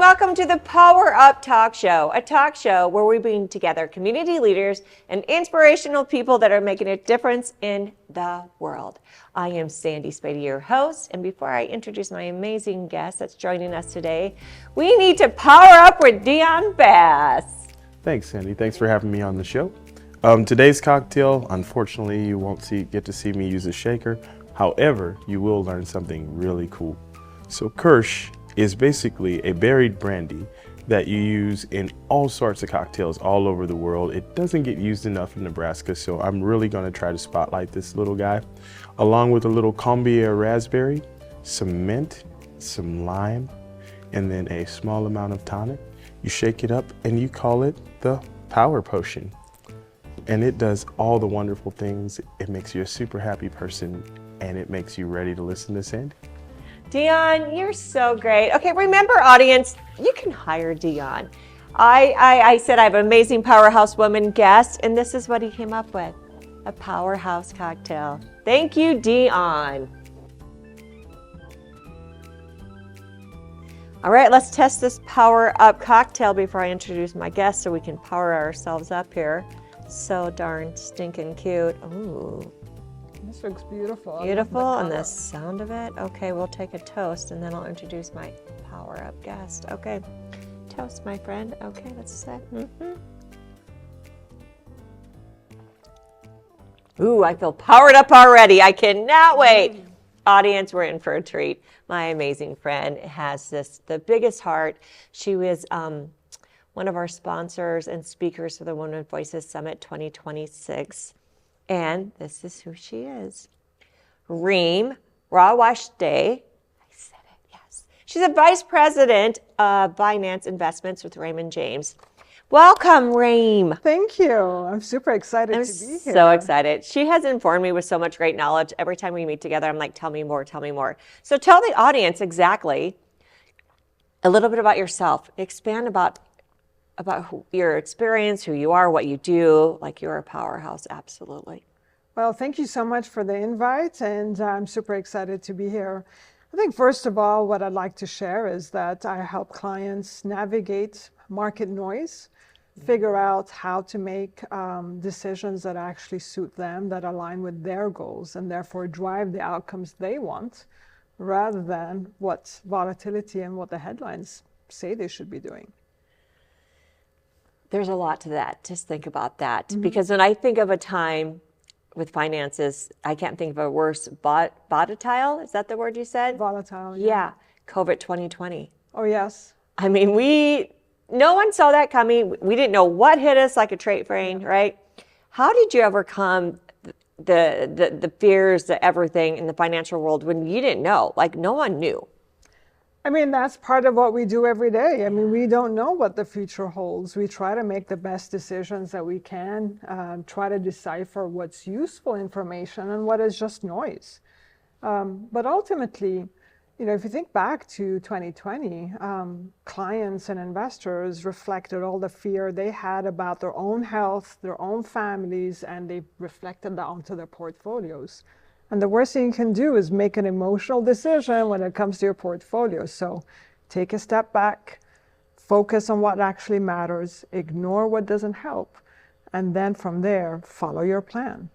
welcome to the Power Up Talk Show, a talk show where we bring together community leaders and inspirational people that are making a difference in the world. I am Sandy Spady, your host, and before I introduce my amazing guest that's joining us today, we need to power up with Dion Bass. Thanks, Sandy. Thanks for having me on the show. Today's cocktail, unfortunately, you won't get to see me use a shaker. However, you will learn something really cool. So Kirsch is basically a berried brandy that you use in all sorts of cocktails all over the world. It doesn't get used enough in Nebraska, so I'm really going to try to spotlight this little guy, along with a little Combier raspberry, some mint, some lime, and then a small amount of tonic. You shake it up and you call it the Power Potion. And it does all the wonderful things. It makes you a super happy person, and it makes you ready to listen to Sandy. Dion, you're so great. Okay, remember, audience, you can hire Dion. I said I have an amazing powerhouse woman guest, and this is what he came up with, a powerhouse cocktail. Thank you, Dion. All right, let's test this Power Up cocktail before I introduce my guest so we can power ourselves up here. So darn stinking cute. Ooh. This looks beautiful. Beautiful, and the sound of it. Okay, we'll take a toast, and then I'll introduce my Power Up guest. Okay, toast, my friend. Okay, let's set. Ooh, I feel powered up already. I cannot wait. Audience, we're in for a treat. My amazing friend has the biggest heart. She was one of our sponsors and speakers for the Women Voices Summit 2026. And this is who she is. Reem Rawashdeh. I said it, yes. She's a vice president of finance investments with Raymond James. Welcome, Reem. Thank you. I'm super excited to be here. So excited. She has informed me with so much great knowledge. Every time we meet together, I'm like, tell me more, tell me more. So tell the audience exactly a little bit about yourself. Expand about your experience, who you are, what you do. Like, you're a powerhouse, absolutely. Well, thank you so much for the invite, and I'm super excited to be here. I think, first of all, what I'd like to share is that I help clients navigate market noise, figure out how to make decisions that actually suit them, that align with their goals, and therefore drive the outcomes they want, rather than what volatility and what the headlines say they should be doing. There's a lot to that. Just think about that. Because when I think of a time with finances, I can't think of a worse volatile. Is that the word you said? Volatile, yeah. COVID 2020. Oh, yes. I mean, no one saw that coming. We didn't know what hit us like a freight train, right? How did you overcome the fears, the everything in the financial world when you didn't know? Like, no one knew. I mean, that's part of what we do every day. I mean, we don't know what the future holds. We try to make the best decisions that we can, try to decipher what's useful information and what is just noise. But ultimately, if you think back to 2020, clients and investors reflected all the fear they had about their own health, their own families, and they reflected that onto their portfolios. And the worst thing you can do is make an emotional decision when it comes to your portfolio. So take a step back, focus on what actually matters, ignore what doesn't help, and then from there, follow your plan.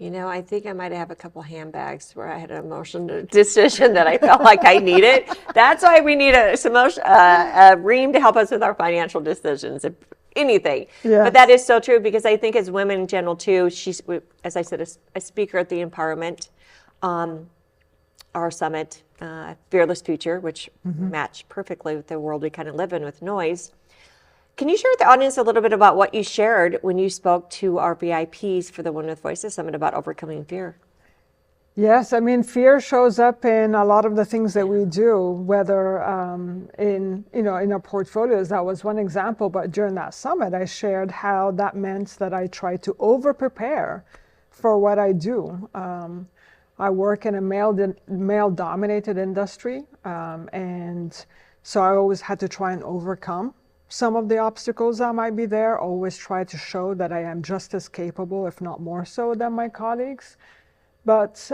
I think I might have a couple handbags where I had an emotional decision that I felt like I needed. That's why we need a Reem to help us with our financial decisions. Anything. Yes. But that is so true, because I think as women in general too, she's, as I said, a speaker at the Empowerment, our summit, Fearless Future, which matched perfectly with the world we kind of live in with noise. Can you share with the audience a little bit about what you shared when you spoke to our VIPs for the Women with Voices Summit about overcoming fear? Yes, I mean, fear shows up in a lot of the things that we do, whether in our portfolios. That was one example, but during that summit, I shared how that meant that I try to over-prepare for what I do. I work in a male-dominated industry, and so I always had to try and overcome some of the obstacles that might be there, always try to show that I am just as capable, if not more so, than my colleagues. But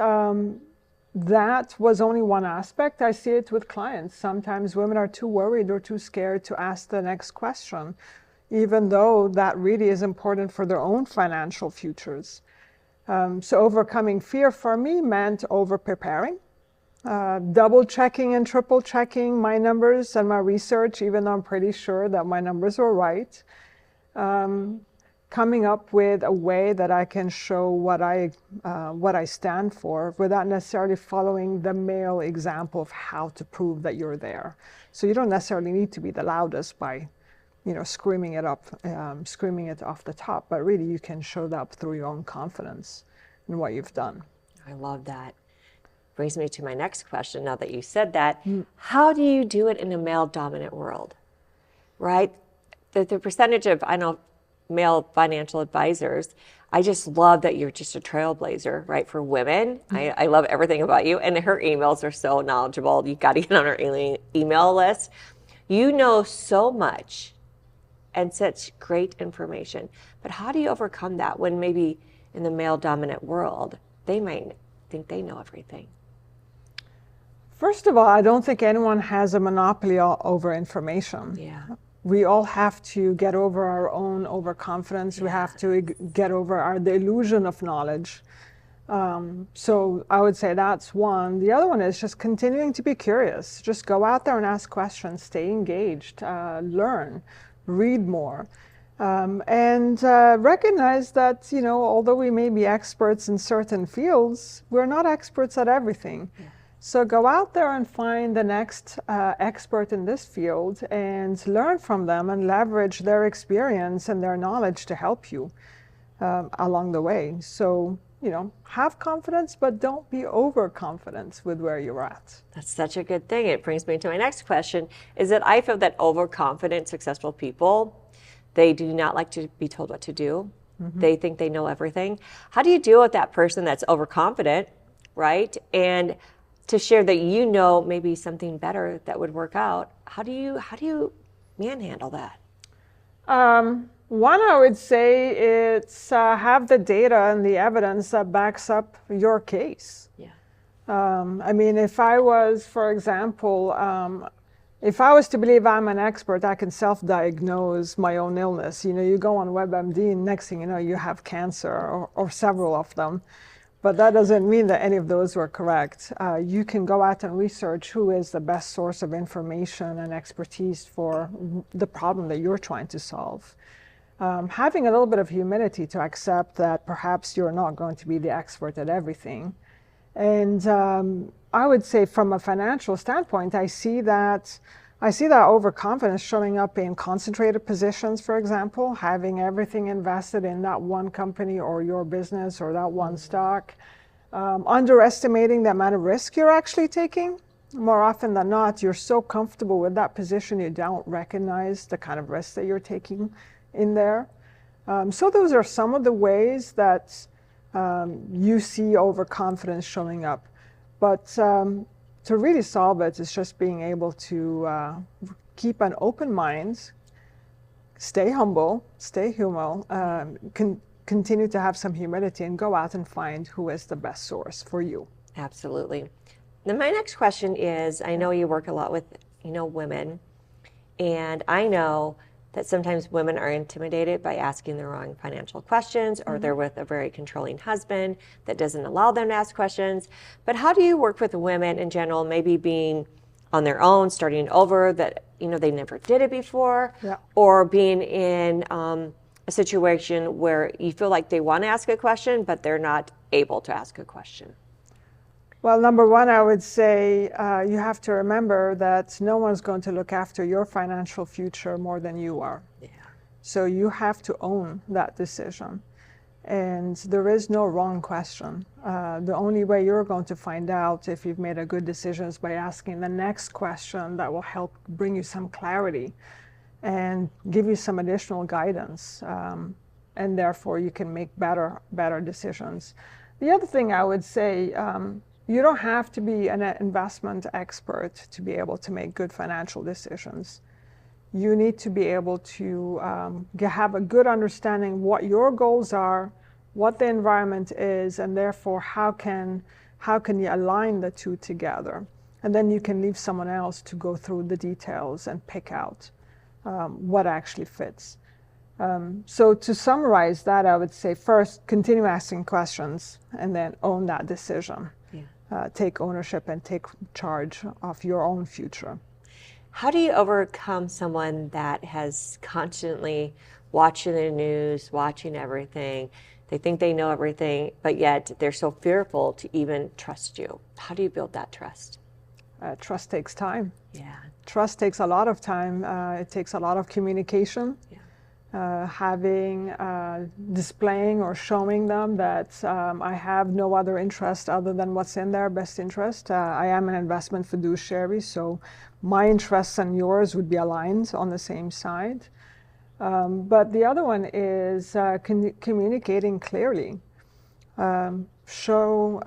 that was only one aspect. I see it with clients. Sometimes women are too worried or too scared to ask the next question, even though that really is important for their own financial futures. So overcoming fear for me meant over-preparing, double checking and triple checking my numbers and my research, even though I'm pretty sure that my numbers were right. Coming up with a way that I can show what I stand for without necessarily following the male example of how to prove that you're there. So you don't necessarily need to be the loudest by, screaming it off the top, but really you can show that through your own confidence in what you've done. I love that. Brings me to my next question. Now that you said that, how do you do it in a male-dominant world, right? The percentage of, I know, male financial advisors, I just love that you're just a trailblazer, right, for women. I love everything about you, and her emails are so knowledgeable. You got to get on her email list. You know so much and such great information, but how do you overcome that when maybe in the male-dominant world, they might think they know everything? First of all, I don't think anyone has a monopoly over information. Yeah. We all have to get over our own overconfidence. We have to get over the illusion of knowledge. So I would say that's one. The other one is just continuing to be curious. Just go out there and ask questions, stay engaged, learn, read more. And recognize that, although we may be experts in certain fields, we're not experts at everything. Yeah. So go out there and find the next expert in this field and learn from them and leverage their experience and their knowledge to help you along the way. So, have confidence, but don't be overconfident with where you're at. That's such a good thing. It brings me to my next question, is that I feel that overconfident, successful people, they do not like to be told what to do. Mm-hmm. They think they know everything. How do you deal with that person that's overconfident, right? And to share that maybe something better that would work out. How do you manhandle that? One, I would say it's have the data and the evidence that backs up your case. Yeah. If I was, for example, if I was to believe I'm an expert, I can self-diagnose my own illness. You go on WebMD, and next thing you know, you have cancer or several of them. But that doesn't mean that any of those were correct. You can go out and research who is the best source of information and expertise for the problem that you're trying to solve. Having a little bit of humility to accept that perhaps you're not going to be the expert at everything. And I would say from a financial standpoint, I see that overconfidence showing up in concentrated positions, for example, having everything invested in that one company or your business or that one stock, underestimating the amount of risk you're actually taking. More often than not, you're so comfortable with that position, you don't recognize the kind of risk that you're taking in there. So those are some of the ways that you see overconfidence showing up. But to really solve it is just being able to keep an open mind, stay humble, stay humble, continue to have some humility, and go out and find who is the best source for you. Absolutely. Then my next question is, I know you work a lot with, women, and I know that sometimes women are intimidated by asking the wrong financial questions, or they're with a very controlling husband that doesn't allow them to ask questions. But how do you work with women in general, maybe being on their own, starting over, that they never did it before, or being in a situation where you feel like they want to ask a question, but they're not able to ask a question? Well, number one, I would say you have to remember that no one's going to look after your financial future more than you are. Yeah. So you have to own that decision. And there is no wrong question. The only way you're going to find out if you've made a good decision is by asking the next question that will help bring you some clarity and give you some additional guidance. And therefore, you can make better decisions. The other thing I would say, you don't have to be an investment expert to be able to make good financial decisions. You need to be able to have a good understanding what your goals are, what the environment is, and therefore how how can you align the two together? And then you can leave someone else to go through the details and pick out what actually fits. So to summarize that, I would say first, continue asking questions and then own that decision. Yeah. Take ownership and take charge of your own future. How do you overcome someone that has constantly watching the news, watching everything? They think they know everything, but yet they're so fearful to even trust you. How do you build that trust? Trust takes time. Yeah. Trust takes a lot of time. It takes a lot of communication. Yeah. Displaying or showing them that I have no other interest other than what's in their best interest. I am an investment fiduciary, so my interests and yours would be aligned on the same side. But the other one is communicating clearly. Show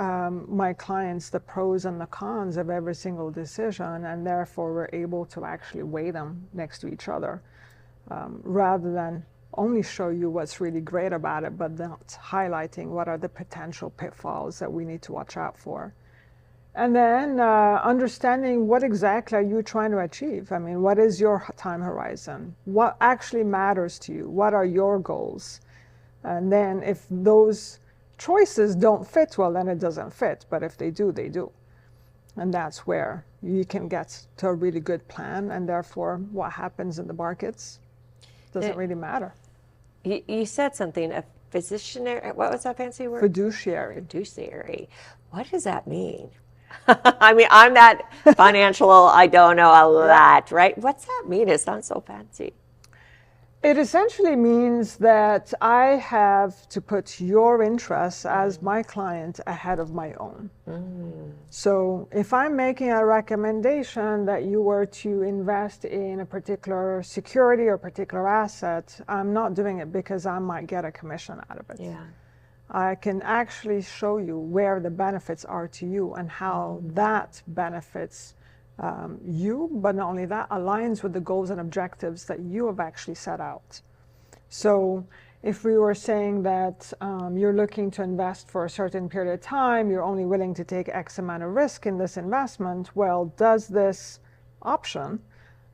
my clients the pros and the cons of every single decision, and therefore we're able to actually weigh them next to each other. Rather than only show you what's really great about it, but not highlighting what are the potential pitfalls that we need to watch out for. And then understanding what exactly are you trying to achieve? I mean, what is your time horizon? What actually matters to you? What are your goals? And then if those choices don't fit, well, then it doesn't fit. But if they do, they do. And that's where you can get to a really good plan, and therefore what happens in the markets doesn't really matter. You said something, a fiduciary, what was that fancy word? Fiduciary. Fiduciary. What does that mean? I mean, I'm that financial, I don't know a lot, right? What's that mean? It sounds so fancy. It essentially means that I have to put your interests as my client ahead of my own. So if I'm making a recommendation that you were to invest in a particular security or particular asset, I'm not doing it because I might get a commission out of it. Yeah. I can actually show you where the benefits are to you and how that benefits you, but not only that, aligns with the goals and objectives that you have actually set out. So if we were saying that you're looking to invest for a certain period of time, you're only willing to take X amount of risk in this investment, well, does this option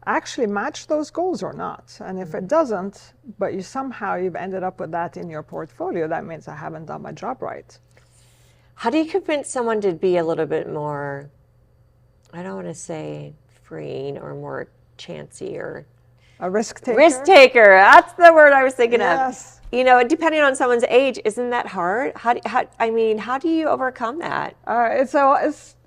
actually match those goals or not? And if it doesn't, but you've ended up with that in your portfolio, that means I haven't done my job right. How do you convince someone to be a little bit more, I don't want to say freeing, or more chancy, or a risk taker? Risk taker, that's the word I was thinking yes. of. You know, depending on someone's age, isn't that hard? How do you overcome that?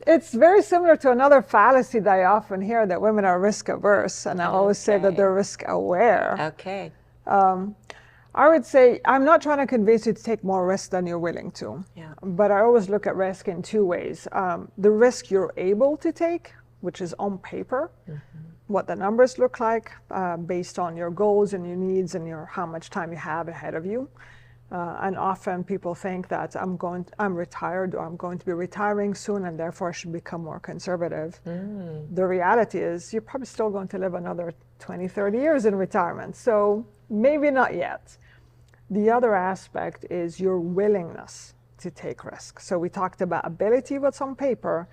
It's very similar to another fallacy that I often hear, that women are risk averse, and I always say that they're risk aware. Okay. I would say I'm not trying to convince you to take more risk than you're willing to. Yeah. But I always look at risk in two ways. The risk you're able to take, which is on paper, what the numbers look like based on your goals and your needs and how much time you have ahead of you. And often people think that I'm retired, or I'm going to be retiring soon, and therefore I should become more conservative. The reality is you're probably still going to live another 20, 30 years in retirement. So maybe not yet. The other aspect is your willingness to take risk. So we talked about ability, what's on paper,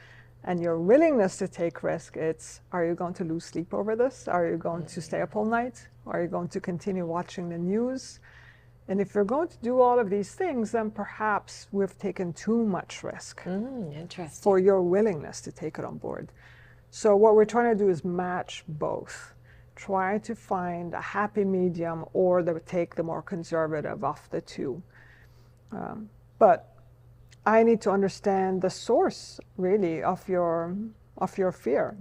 and your willingness to take risk. It's, are you going to lose sleep over this? Are you going to stay up all night? Are you going to continue watching the news? And if you're going to do all of these things, then perhaps we've taken too much risk for your willingness to take it on board. So what we're trying to do is match both. Try to find a happy medium, or take the more conservative of the two. But I need to understand the source, really, of your fear.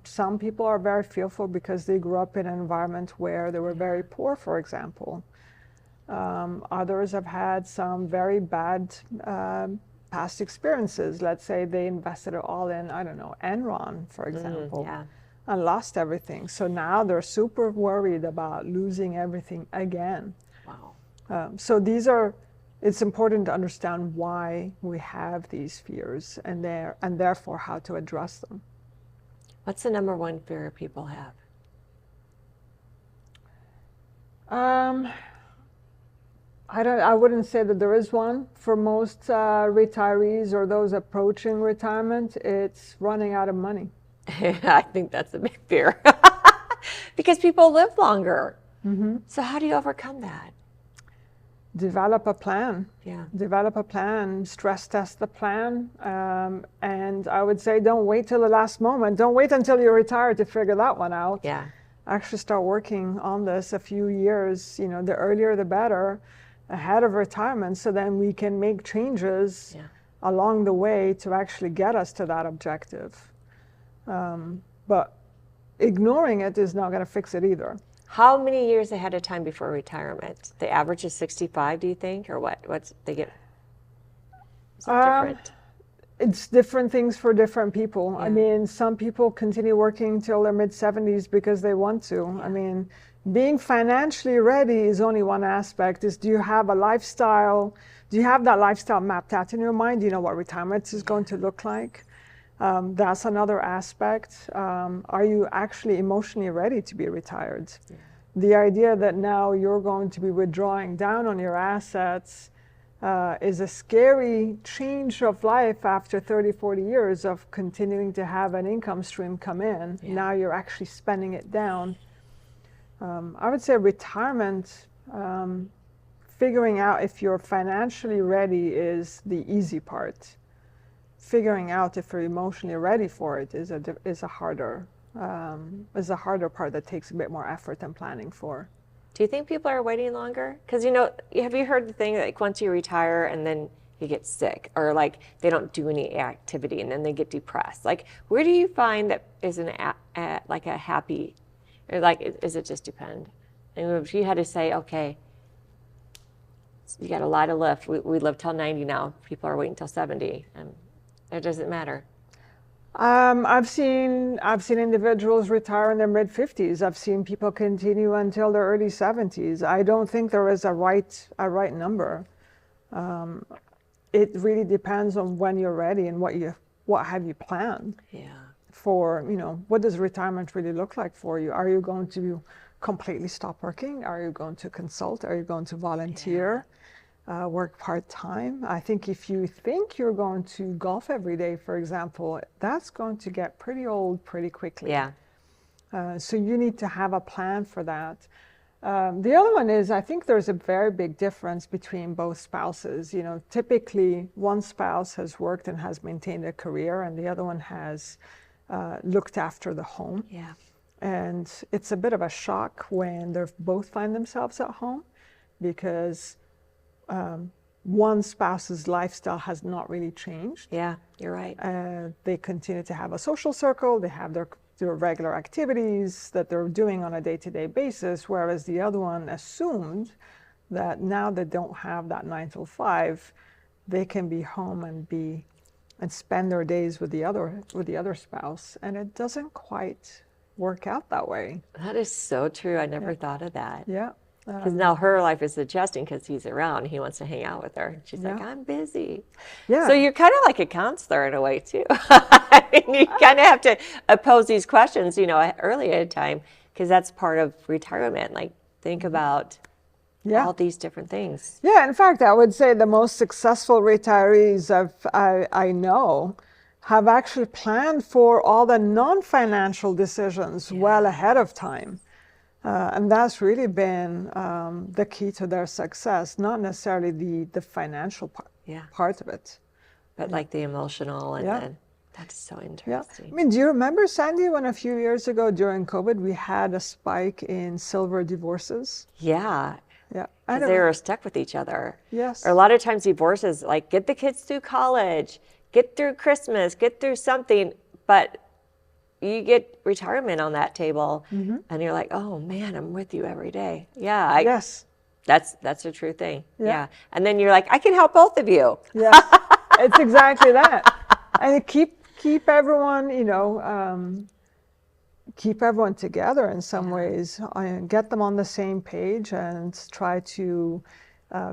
Some people are very fearful because they grew up in an environment where they were very poor, for example. Others have had some very bad past experiences. Let's say they invested it all in, I don't know, Enron, for example, and lost everything. So now they're super worried about losing everything again. Wow. So it's important to understand why we have these fears and therefore how to address them. What's the number one fear people have? I wouldn't say that there is one. For most retirees or those approaching retirement, it's running out of money. I think that's a big fear. Because people live longer. So how do you overcome that? Develop a plan. Yeah. Develop a plan, stress test the plan. And I would say don't wait till the last moment. Don't wait until you're retired to figure that one out. Yeah. Actually start working on this a few years, the earlier the better, ahead of retirement, so then we can make changes along the way to actually get us to that objective. But ignoring it is not going to fix it either. How many years ahead of time before retirement? The average is 65, do you think, or what? What's they get? Is it different? It's different things for different people. I mean, some people continue working till their mid-70s because they want to. I mean, being financially ready is only one aspect. Do you have a lifestyle? Do you have that lifestyle mapped out in your mind? Do you know what retirement is going to look like? That's another aspect. Are you actually emotionally ready to be retired? The idea that now you're going to be withdrawing down on your assets is a scary change of life after 30, 40 years of continuing to have an income stream come in. Now you're actually spending it down. I would say retirement, figuring out if you're financially ready is the easy part. Figuring out if you're emotionally ready for it is a harder part that takes a bit more effort and planning for. Do you think people are waiting longer? Because, have you heard the thing like once you retire and then you get sick, or like they don't do any activity and then they get depressed? Like, where do you find that is like a happy, or like, is it just depend? And if you had to say, okay, you got a lot of lift. We live till 90 now. People are waiting till 70. It doesn't matter. I've seen individuals retire in their mid-50s. I've seen people continue until their early 70s. I don't think there is a right number. It really depends on when you're ready and what have you planned. For, what does retirement really look like for you? Are you going to completely stop working? Are you going to consult? Are you going to volunteer? Work part-time? I think if you think you're going to golf every day, for example, that's going to get pretty old pretty quickly. So you need to have a plan for that. The other one is, I think there's a very big difference between both spouses. Typically one spouse has worked and has maintained a career, and the other one has looked after the home. And it's a bit of a shock when they both find themselves at home, because one spouse's lifestyle has not really changed. You're right. They continue to have a social circle. They have their regular activities that they're doing on a day-to-day basis, whereas the other one assumed that now they don't have that 9 to 5, they can be home and spend their days with the other spouse, and it doesn't quite work out that way. That is so true. I never thought of that. Because now her life is adjusting because he's around. He wants to hang out with her. She's like, I'm busy. So you're kind of like a counselor in a way, too. I mean, you kind of have to pose these questions, early at a time, because that's part of retirement. Like, think about all these different things. In fact, I would say the most successful retirees I know have actually planned for all the non-financial decisions well ahead of time. And that's really been the key to their success, not necessarily the financial part of it. But like the emotional and that's so interesting. I mean, do you remember, Sandy, when a few years ago during COVID, we had a spike in silver divorces? Because they were stuck with each other. Yes. Or a lot of times divorces, like get the kids through college, get through Christmas, get through something, but you get retirement on that table, and you're like, oh man, I'm with you every day. Yes. That's a true thing. And then you're like, I can help both of you. It's exactly that. And keep everyone, keep everyone together in some ways, and get them on the same page, and try to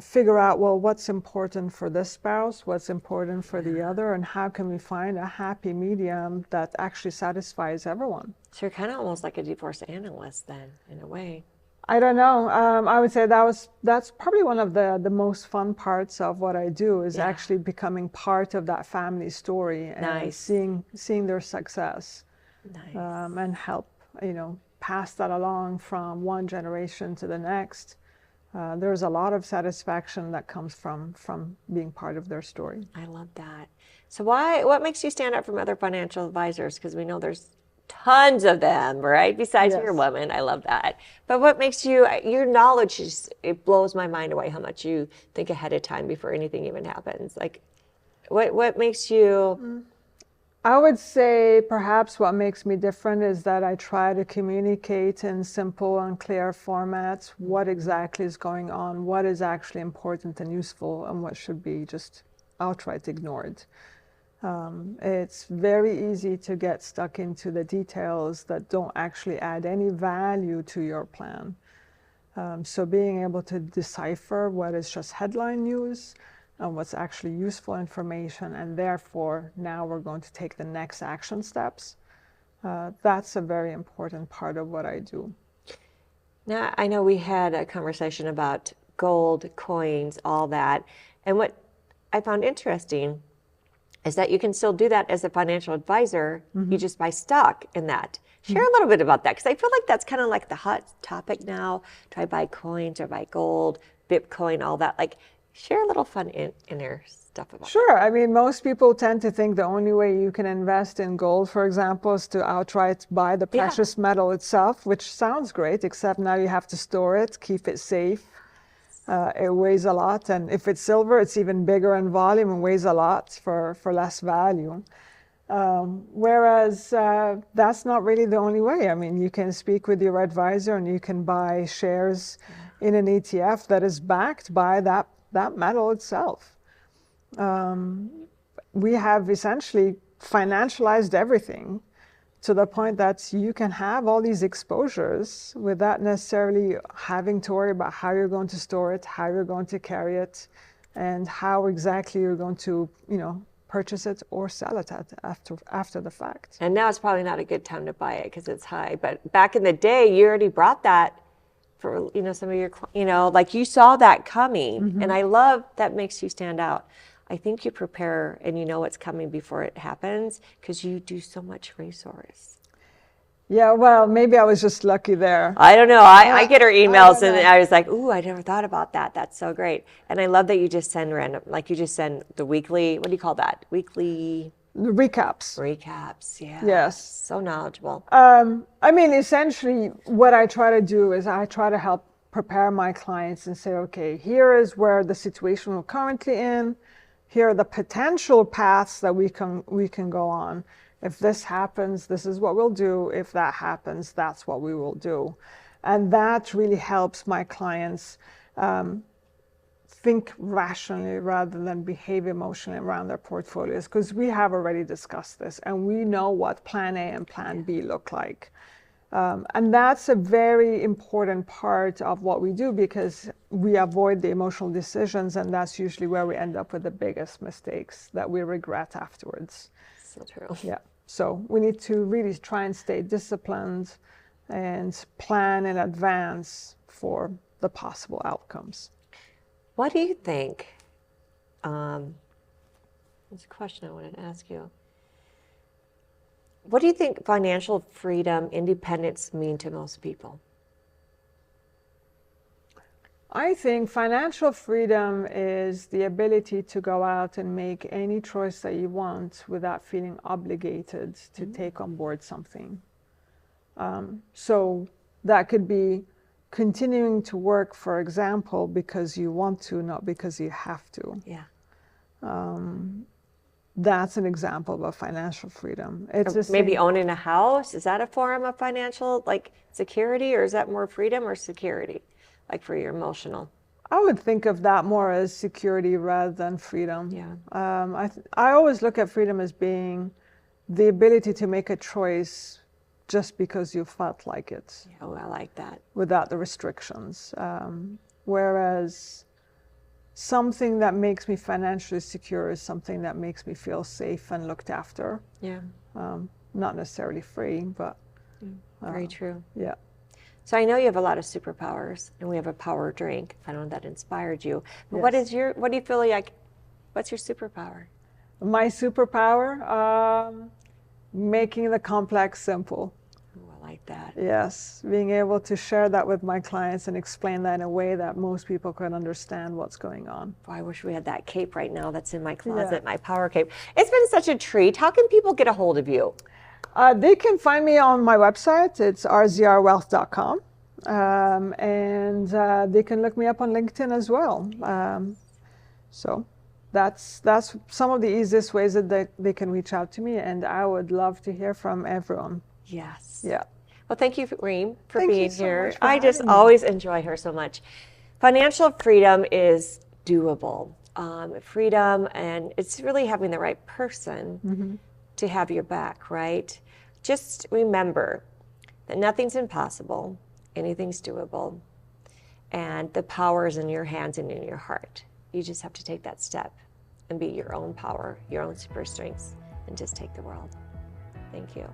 figure out, well, what's important for this spouse, what's important for the other, and how can we find a happy medium that actually satisfies everyone. So you're kind of almost like a divorce analyst then, in a way. I don't know. I would say that's probably one of the most fun parts of what I do is actually becoming part of that family story and seeing their success, and help pass that along from one generation to the next. There's a lot of satisfaction that comes from being part of their story. I love that. So what makes you stand out from other financial advisors? Because we know there's tons of them, right? Besides your woman, I love that. But what makes your knowledge it blows my mind away how much you think ahead of time before anything even happens. Like, what makes you? I would say perhaps what makes me different is that I try to communicate in simple and clear formats what exactly is going on, what is actually important and useful, and what should be just outright ignored. It's very easy to get stuck into the details that don't actually add any value to your plan. So being able to decipher what is just headline news and what's actually useful information, and therefore now we're going to take the next action steps. That's a very important part of what I do. Now, I know we had a conversation about gold, coins, all that. And what I found interesting is that you can still do that as a financial advisor. You just buy stock in that. Share a little bit about that, because I feel like that's kind of like the hot topic now. Do I buy coins or buy gold, Bitcoin, all that? Like, share a little fun inner stuff about Sure. I mean, most people tend to think the only way you can invest in gold, for example, is to outright buy the precious metal itself, which sounds great, except now you have to store it, keep it safe. It weighs a lot, and if it's silver, it's even bigger in volume and weighs a lot for less value. Whereas that's not really the only way. I mean, you can speak with your advisor and you can buy shares in an ETF that is backed by that metal itself. We have essentially financialized everything to the point that you can have all these exposures without necessarily having to worry about how you're going to store it, how you're going to carry it, and how exactly you're going to, purchase it or sell it after the fact. And now it's probably not a good time to buy it because it's high. But back in the day, you already brought that for, some of your, like you saw that coming. And I love that makes you stand out. I think you prepare and you know what's coming before it happens because you do so much resource. Yeah, well, maybe I was just lucky there. I don't know. I get her emails and I was like, ooh, I never thought about that. That's so great. And I love that you just send random, like you just send the weekly, what do you call that? Weekly recaps. Recaps, yeah. Yes. So knowledgeable. I mean, essentially what I try to do is I try to help prepare my clients and say, okay, here is where the situation we're currently in. Here are the potential paths that we can go on. If this happens, this is what we'll do. If that happens, that's what we will do. And that really helps my clients think rationally rather than behave emotionally around their portfolios, because we have already discussed this and we know what plan A and plan B look like. And that's a very important part of what we do because we avoid the emotional decisions, and that's usually where we end up with the biggest mistakes that we regret afterwards. So true. Yeah. So we need to really try and stay disciplined and plan in advance for the possible outcomes. What do you think? There's a question I wanted to ask you. What do you think financial freedom, independence mean to most people? I think financial freedom is the ability to go out and make any choice that you want without feeling obligated to take on board something. So that could be continuing to work, for example, because you want to, not because you have to. Yeah. That's an example of financial freedom. It's maybe owning a house. Is that a form of financial security, or is that more freedom or security, like for your emotional? I would think of that more as security rather than freedom. Yeah. I always look at freedom as being the ability to make a choice just because you felt like it. Yeah, I like that. Without the restrictions. Whereas something that makes me financially secure is something that makes me feel safe and looked after. Yeah. Not necessarily free, but very true. Yeah. So I know you have a lot of superpowers, and we have a power drink. I don't know if that inspired you. But Yes. what do you feel like, what's your superpower? My superpower, making the complex simple. Oh, I like that. Yes, being able to share that with my clients and explain that in a way that most people can understand what's going on. Boy, I wish we had that cape right now that's in my closet, Yeah. my power cape. It's been such a treat. How can people get a hold of you? They can find me on my website. It's rzrwealth.com. And they can look me up on LinkedIn as well. So that's some of the easiest ways that they can reach out to me. And I would love to hear from everyone. Yes. Yeah. Well, thank you, Reem, for Thank you being so here. much for I just having me. always enjoy her so much. Financial freedom is doable. Freedom, and it's really having the right person to have your back, right? Just remember that nothing's impossible, anything's doable, and the power is in your hands and in your heart. You just have to take that step and be your own power, your own super strengths, and just take the world. Thank you.